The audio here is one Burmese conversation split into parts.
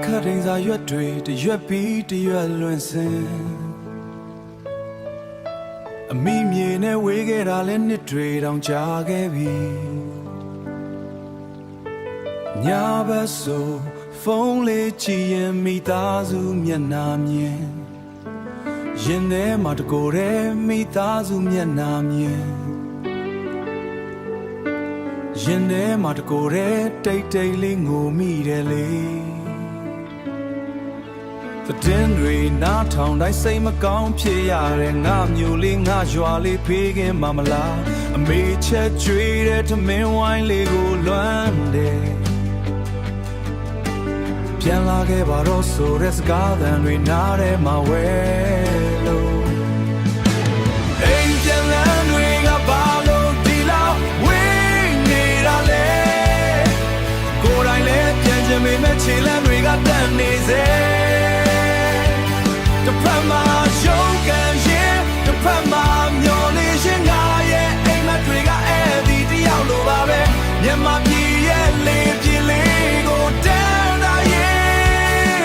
ခတ်ထိန်စာရွက်တွေတရွက်ပြီးတရွက်လွင်စင်အမိမြေနဲ့ဝေးခဲ့တာလဲနှစ်တွေတောင်ကြာခဲ့ပြီညဘက်ဆိုဖုန်းလေးကြည့်ရင်မိသားစုမျက်နှာမြင်ရင်ထဲမှာတကိုယ်တည်းမိသားစုမျက်နှာမြင်ရင်ထဲမှာတကိုယ်တည်းတိတ်လေးငိုမိတယ်လေသတင်းတွေနားထောင်တိုင်းစိတ်မကောင်းဖြစ်ရတဲ့ငါမျိုးလေးငါရွာလေးဖေးခင်မမလားအမေချက်ကြွေးတဲ့ထမင်းဝိုင်းလေးကိုလွမ်းတယ်ပြန်လာခဲ့ပါတော့ဆိုတဲ့စကားသံတွေနားထဲမှာဝဲလို့အိမ်ပြန်လန်းတွေကဘာလို့ဒီလောက်ဝေးနေတာလဲကိုယ်တိုင်လည်းပြန်ချင်ပေမဲ့ခြေလမ်းတွေကတန်နေစေတစ်ဖက်မှာရုံးကန်ရင်တစ်ဖက်မှာမျောလေးရှင်ငါရဲ့အိမ်မက်တွေကအဲ့ဒီတယောက်လိုပါပဲမြန်မာပြည်ရဲ့လေးပြည်လေးကိုတန်းတာရဲ့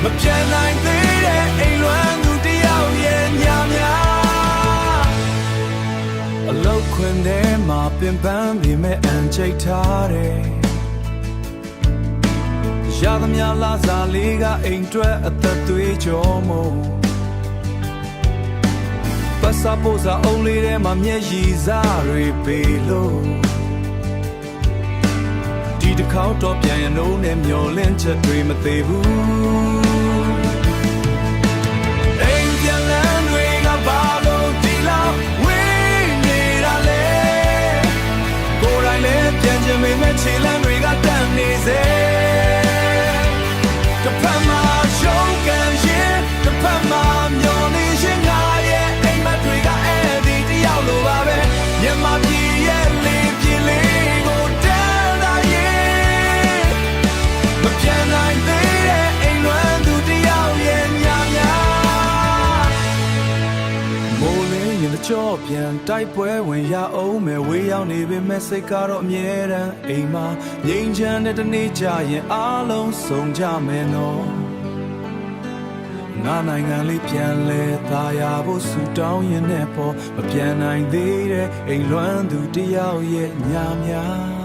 မပြန်နိုင်သေးတဲ့အိမ်လွမ်းသူတယောက်ရဲ့ညများအလောက်ခွင်ထဲမှာပင်ပန်းပေမဲ့အန်ချိတ်ထားတယ်ရသမျှလာစားလေးကအိမ်တွက်အသက်သွေးကြောမို့ပတ်စပိုးစားအုပ်လေးထဲမှာမျက်ရည်စားတွေပေးလို့ဒီတစ်ခေါက်တော့ပြန်ရနိုးနဲ့မျောလင့်ချက်တွေမသေးဘူးအိမ်ပြန်လန်းတွေကဘာလို့ဒီလောက်ဝေးနေတာလဲကိုယ်တိုင်လည်းပြန်ချင်ပေမဲ့ခြေလမ်းတွေကတန်နေစေတစ်ဖက်မှာရုံးကန်ရင်တစ်ဖက်မှာမျောနေရှင်ငါရဲ့အိမ်မက်တွေကအဲ့ဒီတယောက်လိုပါပဲမြန်မာပြည်ရဲ့လေးပြည်လေးကိုတန်းတာရဲ့မပြန်နိုင်သေးတဲ့အိမ်လွမ်းသူတယောက်ရဲ့ညများမိုးလင်းရင်ကြော့ပြန်တိုက်ပွဲဝင်ရအောင်မယ်ဝေးရောက်နေပေမဲ့စိတ်ကတော့အမြဲတမ်းအိမ်မှာငြိမ်ချမ်းတဲ့တနေ့ကြရင်အားလုံးဆုံးကြမယ်နော်ငါနိုင်ငံလေးပြန်လဲသားရဖို့ဆူတောင်းရင်နဲ့ပေါ်မပြန်နိုင်သေးတဲ့အိမ်လွမ်းသူတယောက်ရဲ့ညများ